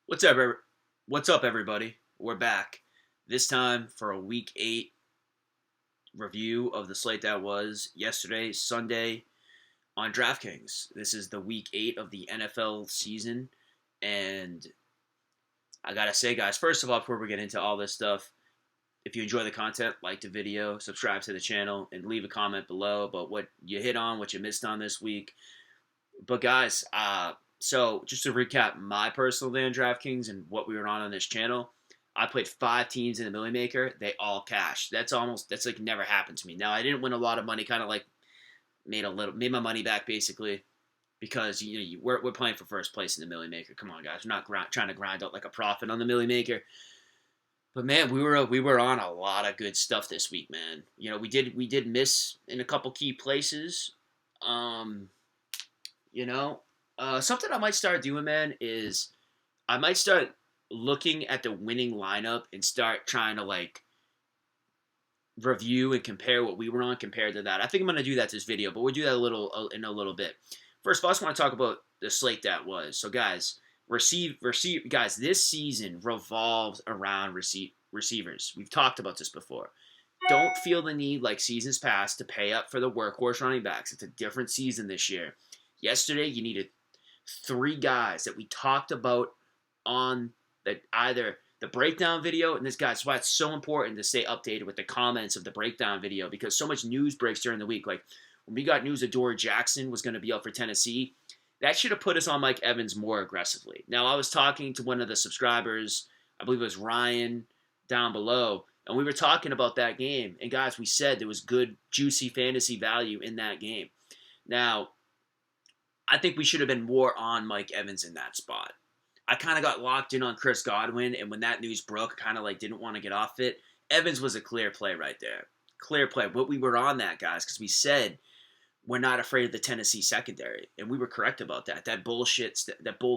What's up, what's up, everybody? We're back. This time for a Week 8 review of the slate that was yesterday, Sunday, on Draftkings. This is the Week 8 of the NFL season, and I gotta say, guys, first of all, before we get into all this stuff, if you enjoy the content, like the video, subscribe to the channel, and leave a comment below about what you hit on, what you missed on this week. But guys, so just to recap my personal day on DraftKings and what we were on this channel, I played 5 teams in the Millie Maker. They all cashed. That's like never happened to me. Now I didn't win a lot of money. Kind of like made my money back basically because we're playing for first place in the Millie Maker. Come on, guys, we're not trying to grind out like a profit on the Millie Maker. But man, we were on a lot of good stuff this week, man. We did miss in a couple key places. Um, something I might start doing, man, is I might start looking at the winning lineup and start trying to like review and compare what we were on compared to that. I think I'm gonna do that this video, but we'll do that in a little bit. First of all, I just want to talk about the slate that was. So, guys, guys, this season revolves around receivers. We've talked about this before. Don't feel the need like seasons past to pay up for the workhorse running backs. It's a different season this year. Yesterday, you needed 3 guys that we talked about on either the breakdown video, and that's why it's so important to stay updated with the comments of the breakdown video, because so much news breaks during the week. Like when we got news that Dory Jackson was going to be out for Tennessee, that should have put us on Mike Evans more aggressively. Now, I was talking to one of the subscribers, I believe it was Ryan, down below, and we were talking about that game. And guys, we said there was good, juicy fantasy value in that game. Now, I think we should have been more on Mike Evans in that spot. I kind of got locked in on Chris Godwin, and when that news broke, I kind of like didn't want to get off it. Evans was a clear play right there. Clear play. But we were on that, guys, because we said we're not afraid of the Tennessee secondary, and we were correct about that. That bull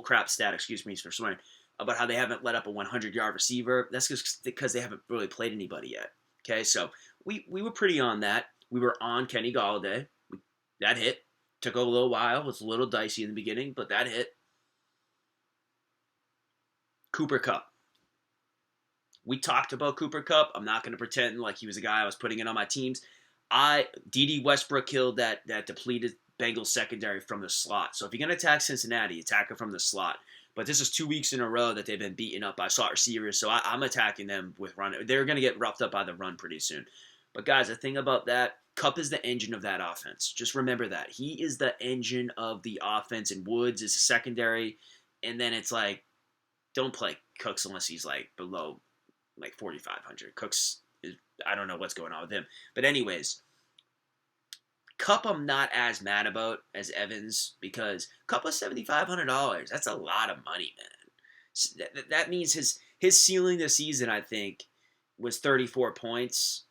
crap stat, excuse me for swearing, about how they haven't let up a 100-yard receiver. That's just because they haven't really played anybody yet. Okay, so we were pretty on that. We were on Kenny Golladay. That hit. Took a little while. It was a little dicey in the beginning, but that hit. Cooper Kupp. We talked about Cooper Kupp. I'm not going to pretend like he was a guy I was putting in on my teams. D.D. Westbrook killed that depleted Bengals secondary from the slot. So if you're going to attack Cincinnati, attack it from the slot. But this is 2 weeks in a row that they've been beaten up by slot receivers, so I'm attacking them with run. They're going to get roughed up by the run pretty soon. But guys, the thing about that, Kupp is the engine of that offense. Just remember that. He is the engine of the offense, and Woods is a secondary. And then it's like, don't play Cooks unless he's like below like 4,500. Cooks is, I don't know what's going on with him. But anyways, Kupp I'm not as mad about as Evans, because Kupp was $7,500. That's a lot of money, man. That means his ceiling this season, I think, was 34 points.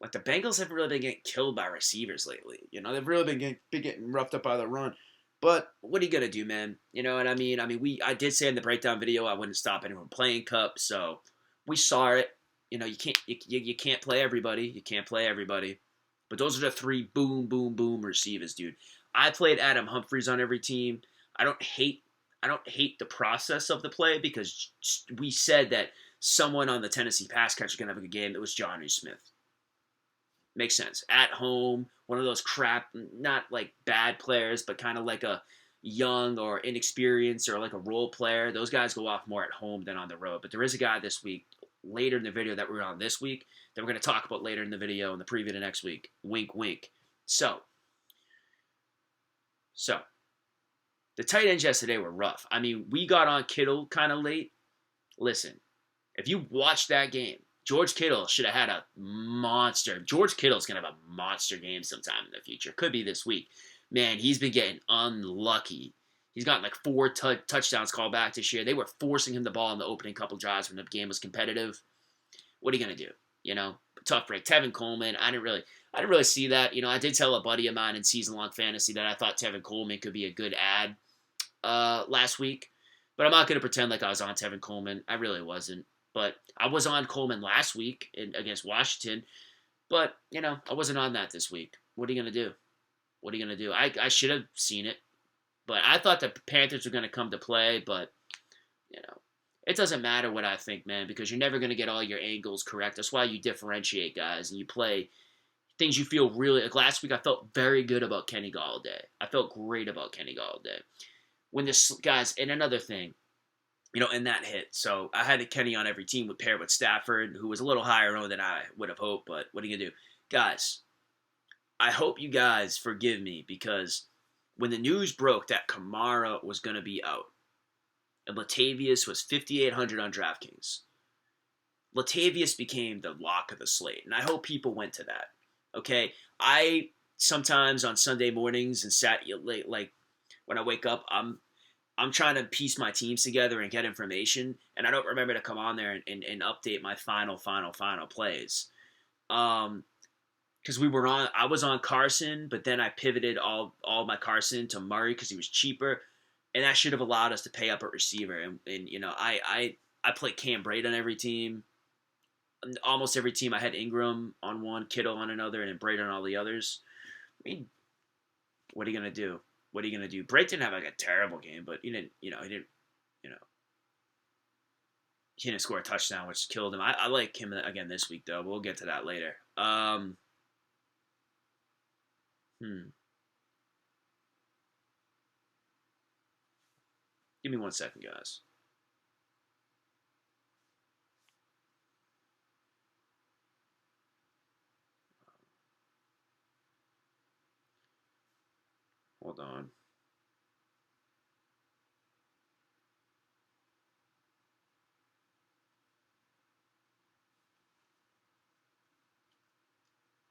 Like, the Bengals haven't really been getting killed by receivers lately. They've really been getting roughed up by the run. But what are you gonna do, man? You know what I mean? I did say in the breakdown video I wouldn't stop anyone playing Kupp, so we saw it. You can't play everybody. You can't play everybody. But those are the 3 boom, boom, boom receivers, dude. I played Adam Humphries on every team. I don't hate the process of the play, because we said that someone on the Tennessee pass catcher is gonna have a good game. It was Jonnu Smith. Makes sense. At home, one of those crap, not like bad players, but kind of like a young or inexperienced or like a role player. Those guys go off more at home than on the road. But there is a guy this week, later in the video that we're on this week, that we're going to talk about later in the video in the preview to next week. Wink, wink. So, the tight ends yesterday were rough. I mean, we got on Kittle kind of late. Listen, if you watch that game, George Kittle should have had a monster. George Kittle's going to have a monster game sometime in the future. Could be this week. Man, he's been getting unlucky. He's gotten like 4 touchdowns called back this year. They were forcing him the ball in the opening couple drives when the game was competitive. What are you going to do? Tough break. Tevin Coleman, I didn't really see that. I did tell a buddy of mine in season-long fantasy that I thought Tevin Coleman could be a good ad last week. But I'm not going to pretend like I was on Tevin Coleman. I really wasn't. But I was on Coleman last week against Washington. But, I wasn't on that this week. What are you going to do? What are you going to do? I should have seen it. But I thought the Panthers were going to come to play. But you know, it doesn't matter what I think, man, because you're never going to get all your angles correct. That's why you differentiate guys and you play things you feel really. Like last week, I felt very good about Kenny Galladay. I felt great about Kenny Galladay. When this guys, and another thing, and that hit. So I had Kenny on every team with paired with Stafford, who was a little higher owned than I would have hoped. But what are you gonna do, guys? I hope you guys forgive me because when the news broke that Kamara was gonna be out, and Latavius was 5,800 on DraftKings, Latavius became the lock of the slate, and I hope people went to that. Okay, I sometimes on Sunday mornings and late, like when I wake up, I'm trying to piece my teams together and get information, and I don't remember to come on there and update my final plays. Because I was on Carson, but then I pivoted all my Carson to Murray because he was cheaper, and that should have allowed us to pay up at receiver. And I play Cam Brate on every team. Almost every team I had Ingram on one, Kittle on another, and then Brate on all the others. I mean, what are you gonna do? What are you gonna do? Brate didn't have like a terrible game, but he didn't score a touchdown, which killed him. I like him again this week though. We'll get to that later. Give me 1 second, guys. Hold on.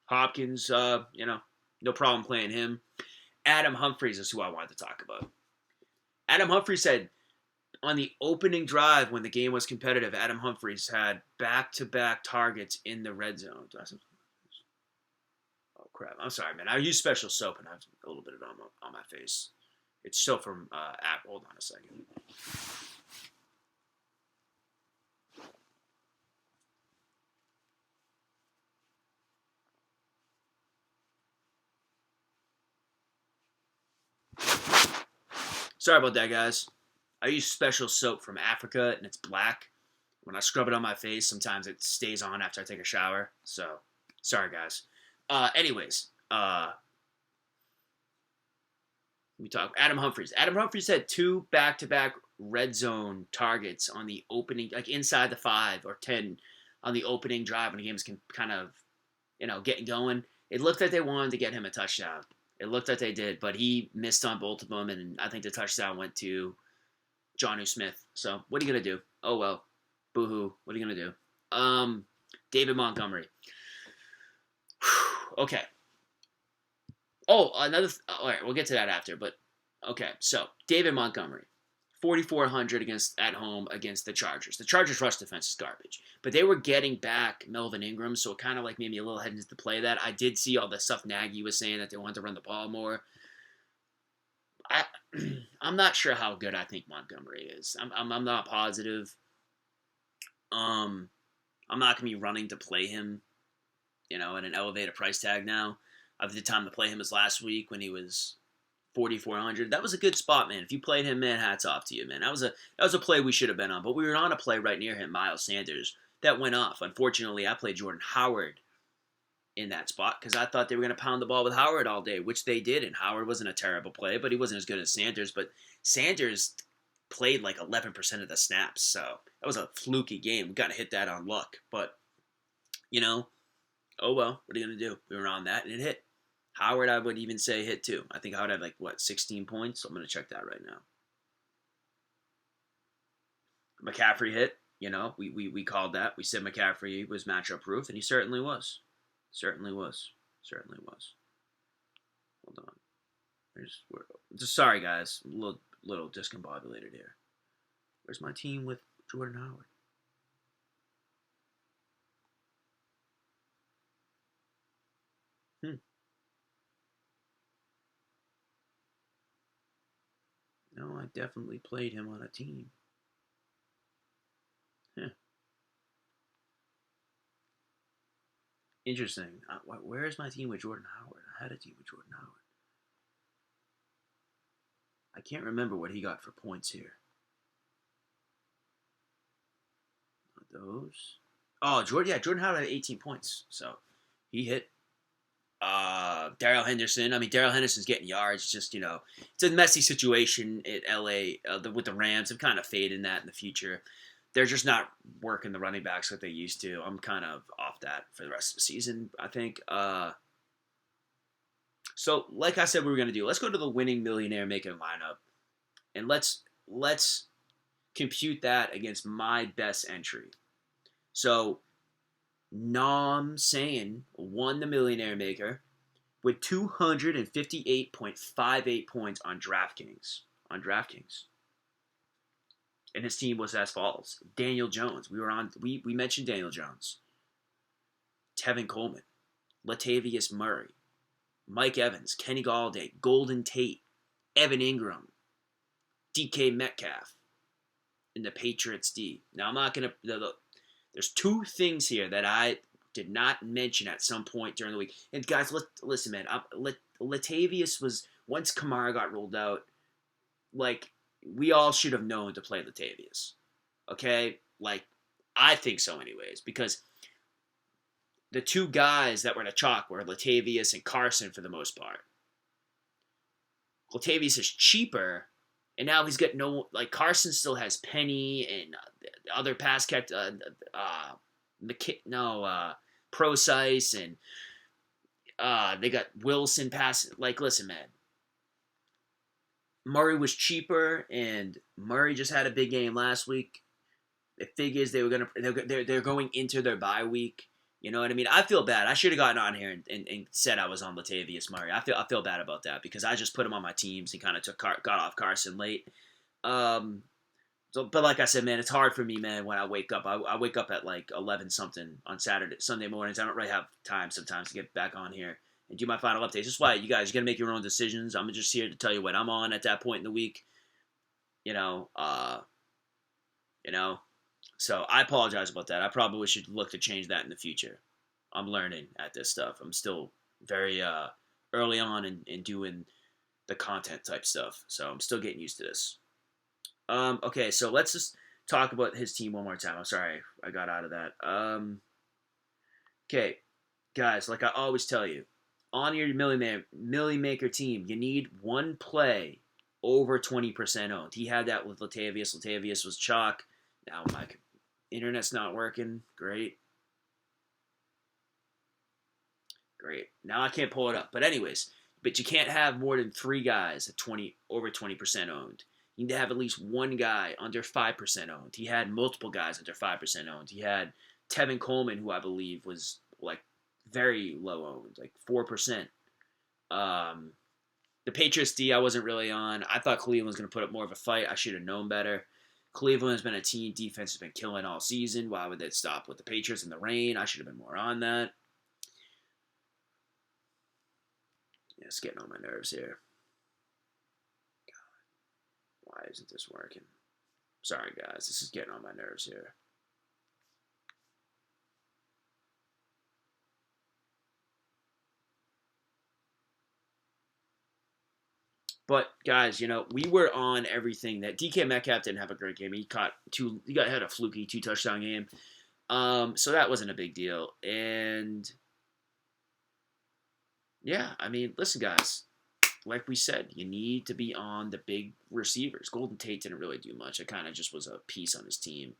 Hopkins, no problem playing him. Adam Humphries is who I wanted to talk about. Adam Humphries said on the opening drive when the game was competitive, Adam Humphries had back-to-back targets in the red zone. Oh, crap. I'm sorry, man. I use special soap and I have a little bit of it on my face. It's soap from app. Hold on a second. Sorry about that, guys. I use special soap from Africa, and it's black. When I scrub it on my face, sometimes it stays on after I take a shower. So, sorry, guys. Anyways, we talk Adam Humphries. Adam Humphries had 2 back-to-back red zone targets on the opening, like inside the 5 or 10 on the opening drive when the game was kind of, getting going. It looked like they wanted to get him a touchdown. It looked like they did, but he missed on both of them, and I think the touchdown went to Jonnu Smith. So what are you gonna do? Oh well, boo-hoo. What are you gonna do? David Montgomery. Okay. Oh, all right, we'll get to that after. But okay, so David Montgomery, 4,400 at home against the Chargers. The Chargers' rush defense is garbage, but they were getting back Melvin Ingram, so it kind of like made me a little hesitant to play that. I did see all the stuff Nagy was saying that they wanted to run the ball more. I'm not sure how good I think Montgomery is. I'm not positive. I'm not gonna be running to play him, at an elevated price tag now. I think the time to play him was last week when he was 4,400. That was a good spot, man. If you played him, man, hats off to you, man. That was a play we should have been on. But we were on a play right near him, Miles Sanders, that went off. Unfortunately, I played Jordan Howard in that spot because I thought they were going to pound the ball with Howard all day, which they did. And Howard wasn't a terrible play, but he wasn't as good as Sanders. But Sanders played like 11% of the snaps, so that was a fluky game. We got to hit that on luck. But, oh well, what are you going to do? We were on that, and it hit. Howard, I would even say hit too. I think Howard had 16 points? So I'm going to check that right now. McCaffrey hit. We called that. We said McCaffrey was matchup proof, and he certainly was. Certainly was. Hold on. Sorry, guys. I'm a little discombobulated here. Where's my team with Jordan Howard? No, I definitely played him on a team. Interesting. Where is my team with Jordan Howard? I had a team with Jordan Howard. I can't remember what he got for points here. those. Oh, Jordan. Yeah, Jordan Howard had 18 points, so he hit. Darrell Henderson. I mean, Darrell Henderson's getting yards. Just it's a messy situation at LA with the Rams. Have kind of faded that in the future. They're just not working the running backs like they used to. I'm kind of off that for the rest of the season, I think. So, like I said, we were gonna do. Let's go to the winning millionaire making lineup, and let's compute that against my best entry. So, Nam Sayin won the millionaire maker with 258.58 points on DraftKings. And his team was as follows: Daniel Jones. We mentioned Daniel Jones. Tevin Coleman, Latavius Murray, Mike Evans, Kenny Galladay, Golden Tate, Evan Ingram, DK Metcalf, and the Patriots D. Now I'm not gonna. There's two things here that I did not mention at some point during the week. And guys, listen, man. Latavius was, once Kamara got rolled out, like, we all should have known to play Latavius. Okay? Like, I think so anyways. Because the two guys that were the chalk were Latavius and Carson for the most part. Latavius is cheaper, and now he's got no, like, Carson still has Penny and other pass catch, Procise, and they got Wilson pass. Like, listen, man. Murray was cheaper, and Murray just had a big game last week. It figures they're going into their bye week. You know what I mean? I feel bad. I should have gotten on here and said I was on Latavius Murray. I feel bad about that because I just put him on my teams and kind of got off Carson late. But like I said, man, it's hard for me, man, when I wake up. I wake up at like 11 something on Sunday mornings. I don't really have time sometimes to get back on here and do my final updates. That's why you guys got to make your own decisions. I'm just here to tell you what I'm on at that point in the week. So I apologize about that. I probably should look to change that in the future. I'm learning at this stuff. I'm still very early on in doing the content type stuff. So I'm still getting used to this. Okay, so let's just talk about his team one more time. I'm sorry I got out of that. Okay, guys, like I always tell you, on your Millie Maker team, you need one play over 20% owned. He had that with Latavius. Latavius was chalk. Now my internet's not working. Great. Now I can't pull it up. But anyways, you can't have more than 3 guys at over 20% owned. You need to have at least one guy under 5% owned. He had multiple guys under 5% owned. He had Tevin Coleman, who I believe was like very low owned, like 4%. The Patriots D I wasn't really on. I thought Cleveland was going to put up more of a fight. I should have known better. Cleveland has been a team. Defense has been killing all season. Why would that stop with the Patriots in the rain? I should have been more on that. Yeah, it's getting on my nerves here. God, why isn't this working? Sorry, guys. This is getting on my nerves here. But guys, we were on everything. That DK Metcalf didn't have a great game. He had a fluky 2-touchdown game. So that wasn't a big deal. And yeah, I mean, listen, guys, like we said, you need to be on the big receivers. Golden Tate didn't really do much. It kind of just was a piece on his team.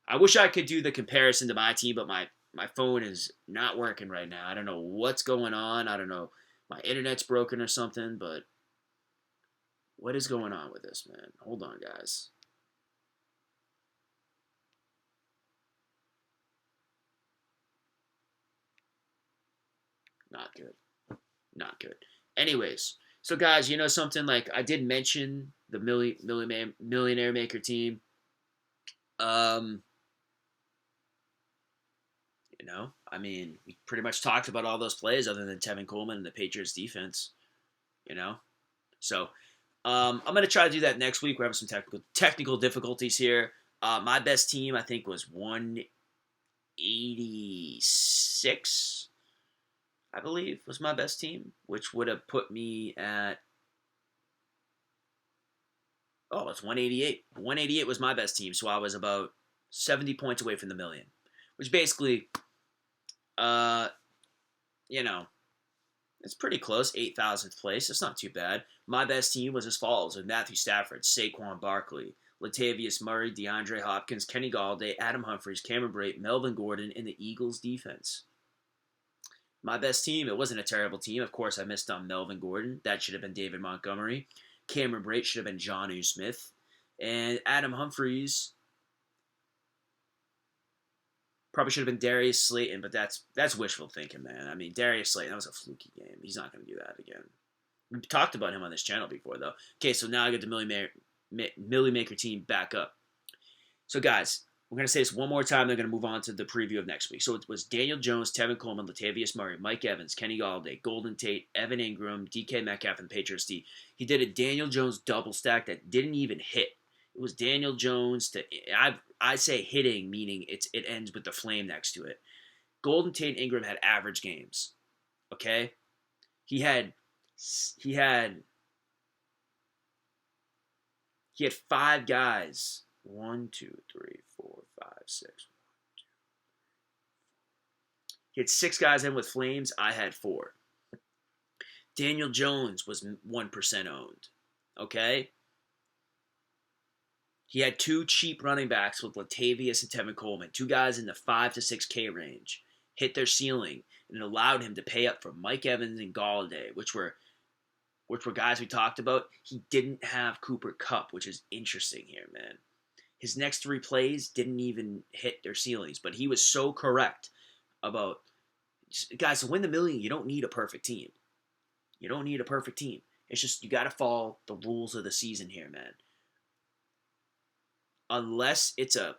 I wish I could do the comparison to my team, but my phone is not working right now. I don't know what's going on. I don't know. My internet's broken or something, but what is going on with this, man? Hold on, guys. Not good. Not good. Anyways, so guys, something, like I did mention the Millionaire Maker team. I mean, we pretty much talked about all those plays other than Tevin Coleman and the Patriots defense. So I'm gonna try to do that next week. We're having some technical difficulties here. My best team, I think, was 186. I believe was my best team, which would have put me at. Oh, it's 188. 188 was my best team, so I was about 70 points away from the million, which basically, uh, you know, it's pretty close. 8,000th place. It's not too bad. My best team was as follows: with Matthew Stafford, Saquon Barkley, Latavius Murray, DeAndre Hopkins, Kenny Galladay, Adam Humphries, Cameron Brate, Melvin Gordon, and the Eagles defense. My best team, it wasn't a terrible team. Of course, I missed on Melvin Gordon. That should have been David Montgomery. Cameron Brate should have been Jonnu Smith. And Adam Humphries probably should have been Darius Slayton, but that's wishful thinking, man. I mean, Darius Slayton, that was a fluky game. He's not going to do that again. We've talked about him on this channel before, though. Okay, so now I get the Millie Maker team back up. So, guys, we're going to say this one more time. They're going to move on to the preview of next week. So it was Daniel Jones, Tevin Coleman, Latavius Murray, Mike Evans, Kenny Galladay, Golden Tate, Evan Ingram, DK Metcalf, and Patriots D. He did a Daniel Jones double stack that didn't even hit. It was Daniel Jones to I say hitting, meaning it ends with the flame next to it. Golden Tate and Ingram had average games. Okay? He had 5 guys. 1, 2, 3, 4, 5, 6. He had 6 guys in with flames. I had 4. Daniel Jones was 1% owned. Okay? He had 2 cheap running backs with Latavius and Tevin Coleman. 2 guys in the 5 to 6K range. Hit their ceiling. And it allowed him to pay up for Mike Evans and Galladay, which were guys we talked about. He didn't have Cooper Kupp, which is interesting here, man. His next 3 plays didn't even hit their ceilings, but he was so correct about, guys, to win the million, you don't need a perfect team. You don't need a perfect team. It's just you got to follow the rules of the season here, man. Unless it's a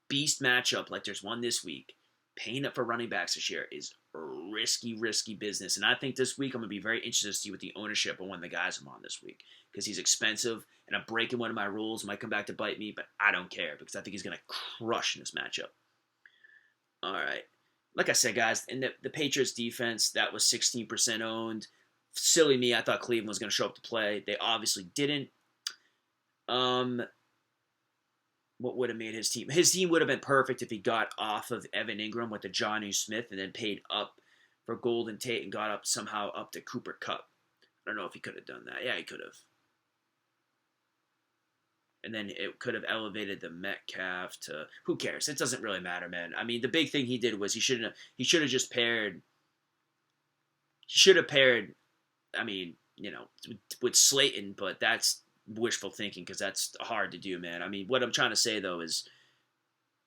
beast matchup like there's one this week, paying up for running backs this year is risky business. And I think this week I'm going to be very interested to see what the ownership of one of the guys I'm on this week, because he's expensive and I'm breaking one of my rules. Might come back to bite me, but I don't care because I think he's going to crush in this matchup. All right. Like I said, guys, in the Patriots defense, that was 16% owned. Silly me, I thought Cleveland was going to show up to play. They obviously didn't. What would have made his team? His team would have been perfect if he got off of Evan Ingram with the Jonnu Smith and then paid up for Golden Tate and got up somehow up to Cooper Kupp. I don't know if he could have done that. Yeah, he could have. And then it could have elevated the Metcalf to, who cares? It doesn't really matter, man. I mean, the big thing he did was he should have just paired. He should have paired. I mean, with Slayton, but that's wishful thinking because that's hard to do, man. I mean, what I'm trying to say though is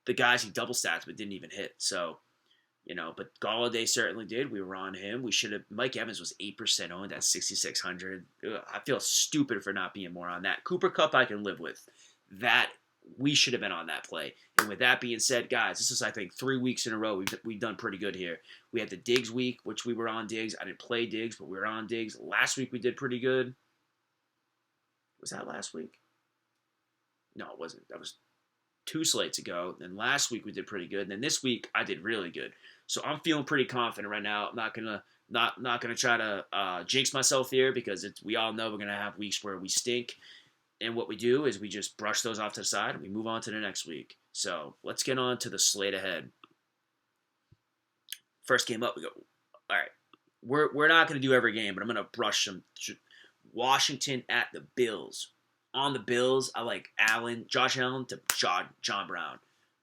the guys he double stacked but didn't even hit. So, but Galladay certainly did. We were on him. We should have. Mike Evans was 8% owned at 6,600. I feel stupid for not being more on that. Cooper Kupp I can live with. That we should have been on that play. And with that being said, guys, this is I think 3 weeks in a row we've done pretty good here. We had the Diggs week, which we were on Diggs. I didn't play Diggs, but we were on Diggs. Last week we did pretty good. Was that last week? No, it wasn't. That was 2 slates ago. Then last week we did pretty good. And then this week I did really good. So I'm feeling pretty confident right now. I'm not gonna try to jinx myself here because we all know we're gonna have weeks where we stink. And what we do is we just brush those off to the side and we move on to the next week. So let's get on to the slate ahead. First game up, we go. All right, we're not gonna do every game, but I'm gonna brush some. Washington at the Bills. On the Bills, I like Josh Allen to John Brown.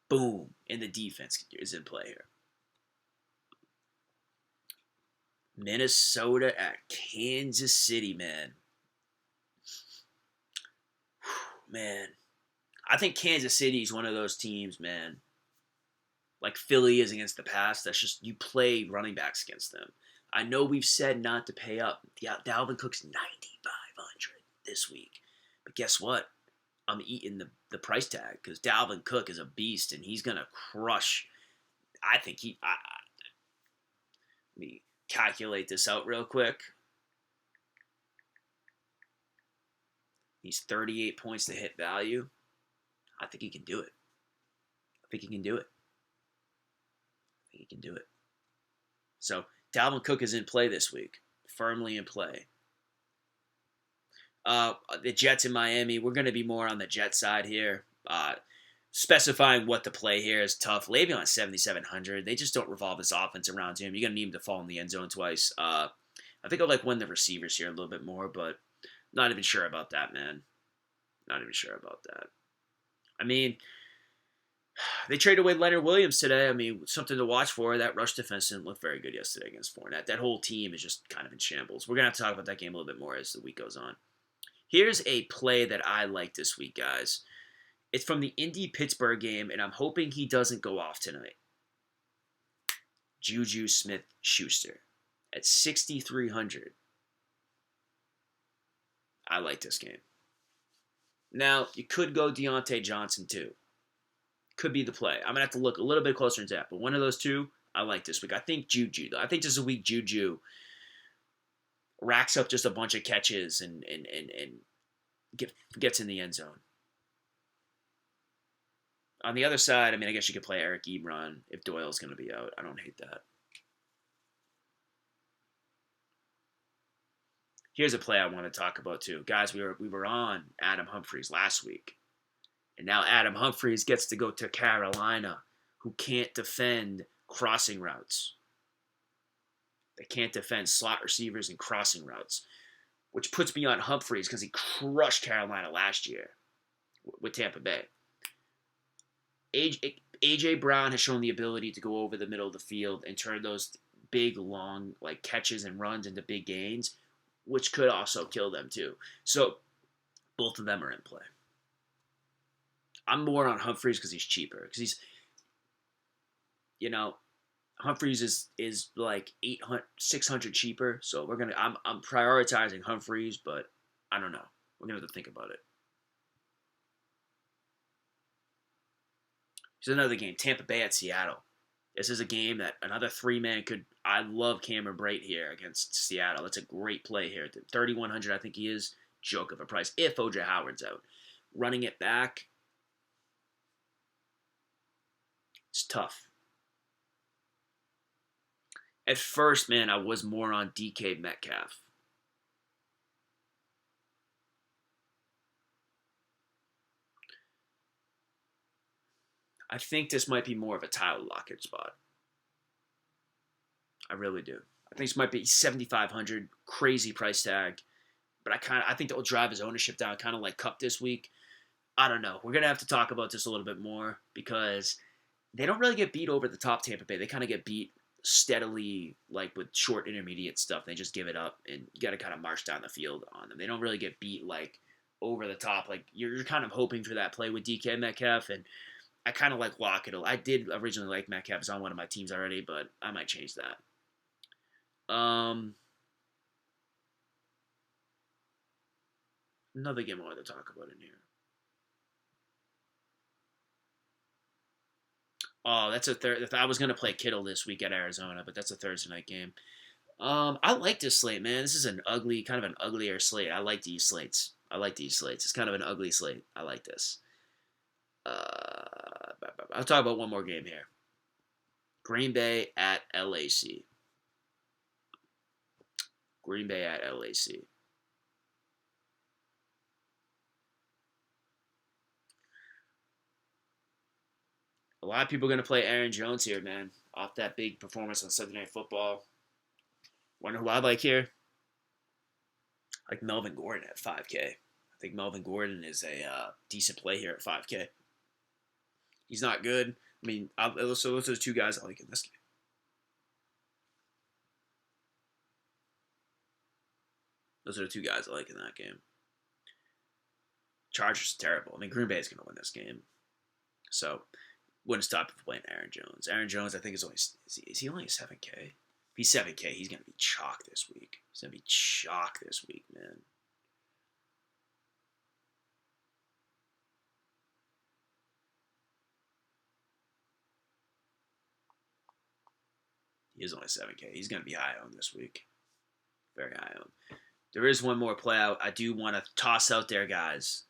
Boom. And the defense is in play here. Minnesota at Kansas City, man. Man. I think Kansas City is one of those teams, man. Like Philly is against the pass. That's just, you play running backs against them. I know we've said not to pay up. Yeah, Dalvin Cook's 9,500 this week. But guess what? I'm eating the price tag because Dalvin Cook is a beast and he's going to crush. I think let me calculate this out real quick. He's 38 points to hit value. I think he can do it. So Dalvin Cook is in play this week. Firmly in play. The Jets in Miami. We're going to be more on the Jet side here. specifying what to play here is tough. Le'Veon's 7,700. They just don't revolve this offense around him. You're going to need him to fall in the end zone twice. I think I'll like one of the receivers here a little bit more, but not even sure about that, man. Not even sure about that. I mean, they traded away Leonard Williams today. I mean, something to watch for. That rush defense didn't look very good yesterday against Fournette. That whole team is just kind of in shambles. We're going to have to talk about that game a little bit more as the week goes on. Here's a play that I like this week, guys. It's from the Indy-Pittsburgh game, and I'm hoping he doesn't go off tonight. Juju Smith-Schuster at 6,300. I like this game. Now, you could go Deontay Johnson, too. Could be the play. I'm going to have to look a little bit closer into that, but one of those two, I like this week. I think Juju, though. I think this is a week Juju racks up just a bunch of catches and gets in the end zone. On the other side, I mean, I guess you could play Eric Ebron if Doyle's going to be out. I don't hate that. Here's a play I want to talk about, too. Guys, we were on Adam Humphries last week. And now Adam Humphries gets to go to Carolina, who can't defend crossing routes. They can't defend slot receivers and crossing routes, which puts me on Humphries because he crushed Carolina last year with Tampa Bay. A.J. Brown has shown the ability to go over the middle of the field and turn those big, long like catches and runs into big gains, which could also kill them too. So both of them are in play. I'm more on Humphries because he's cheaper. Because he's, Humphries is like 600 cheaper. So I'm prioritizing Humphries, but I don't know. We're gonna have to think about it. Here's another game, Tampa Bay at Seattle. This is a game that another three-man could. I love Cameron Brate here against Seattle. That's a great play here. 3,100, I think he is. Joke of a price if O.J. Howard's out. Running it back, it's tough. At first, man, I was more on DK Metcalf. I think this might be more of a Tyler Lockett spot. I really do. I think this might be 7,500, crazy price tag. But I think that will drive his ownership down, kind of like Kupp this week. I don't know. We're going to have to talk about this a little bit more because they don't really get beat over the top, Tampa Bay. They kind of get beat steadily, like with short intermediate stuff. They just give it up, and you got to kind of march down the field on them. They don't really get beat like over the top. Like you're kind of hoping for that play with DK Metcalf, and I kind of like Lockett. I did originally like Metcalf. He's on one of my teams already, but I might change that. Another game I wanted to talk about in here. Oh, that's a third. I was gonna play Kittle this week at Arizona, but that's a Thursday night game. I like this slate, man. This is kind of an uglier slate. I like these slates. It's kind of an ugly slate. I like this. I'll talk about one more game here. Green Bay at LAC. Green Bay at LAC. A lot of people are going to play Aaron Jones here, man. Off that big performance on Sunday Night Football. Wonder who I like here? I like Melvin Gordon at 5K. I think Melvin Gordon is a decent play here at 5K. He's not good. I mean, so those are the two guys I like in this game. Those are the two guys I like in that game. Chargers are terrible. I mean, Green Bay is going to win this game. So, wouldn't stop if playing Aaron Jones. Aaron Jones, I think, is he only a 7K? If he's 7K, he's going to be chalk this week. He's going to be chalk this week, man. He is only 7K. He's going to be high on this week. Very high on. There is one more play I do want to toss out there, guys.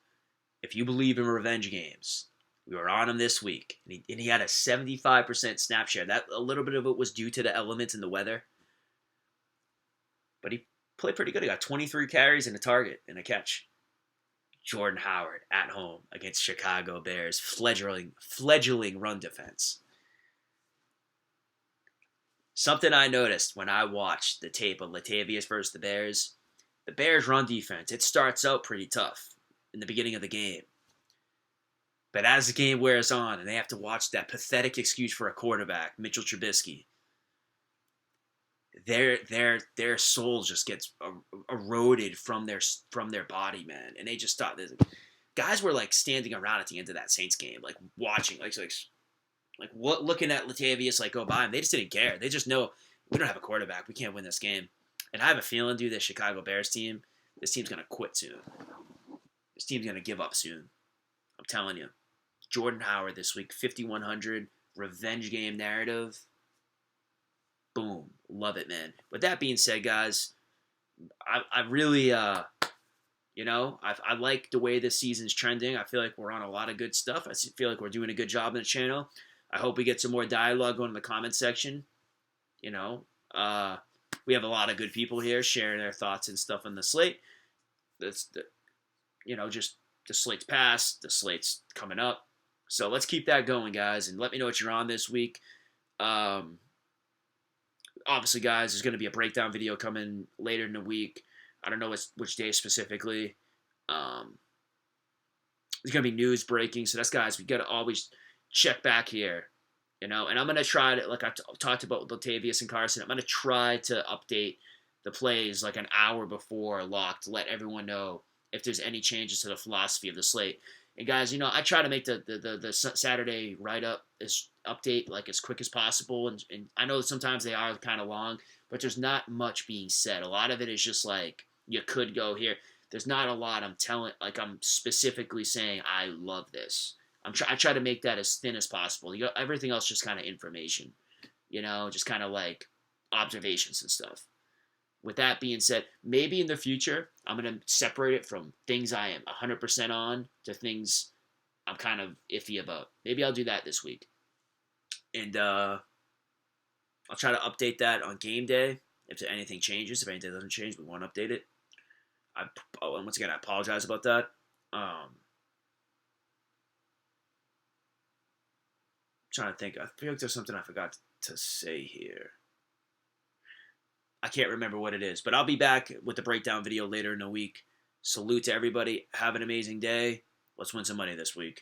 If you believe in revenge games, we were on him this week, and he had a 75% snap share. That a little bit of it was due to the elements and the weather, but he played pretty good. He got 23 carries and a target and a catch. Jordan Howard at home against Chicago Bears, fledgling run defense. Something I noticed when I watched the tape of Latavius versus the Bears run defense, it starts out pretty tough in the beginning of the game. But as the game wears on and they have to watch that pathetic excuse for a quarterback, Mitchell Trubisky, their soul just gets eroded from their body, man. And they just thought guys were like standing around at the end of that Saints game, like watching, like what, looking at Latavius like go by him. They just didn't care. They just know we don't have a quarterback. We can't win this game. And I have a feeling, dude, this Chicago Bears team, this team's gonna quit soon. This team's gonna give up soon. I'm telling you. Jordan Howard this week, 5,100 revenge game narrative. Boom, love it, man. With that being said, guys, I really I like the way this season's trending. I feel like we're on a lot of good stuff. I feel like we're doing a good job on the channel. I hope we get some more dialogue going in the comment section. We have a lot of good people here sharing their thoughts and stuff on the slate. Just the slate's past, the slate's coming up. So let's keep that going, guys, and let me know what you're on this week. Obviously, guys, there's going to be a breakdown video coming later in the week. I don't know which day specifically. There's going to be news breaking. So that's, guys, we got to always check back here. And I'm going to try to, like I talked about with Latavius and Carson, I'm going to try to update the plays like an hour before lock to let everyone know if there's any changes to the philosophy of the slate. And guys, I try to make the Saturday write-up update like as quick as possible. And I know sometimes they are kind of long, but there's not much being said. A lot of it is just like, you could go here. There's not a lot I'm specifically saying, I love this. I try to make that as thin as possible. Everything else just kind of information, just kind of like observations and stuff. With that being said, maybe in the future, I'm going to separate it from things I am 100% on to things I'm kind of iffy about. Maybe I'll do that this week. And I'll try to update that on game day. If anything changes, if anything doesn't change, we won't update it. Once again, I apologize about that. Trying to think. I feel like there's something I forgot to say here. I can't remember what it is, but I'll be back with the breakdown video later in the week. Salute to everybody. Have an amazing day. Let's win some money this week.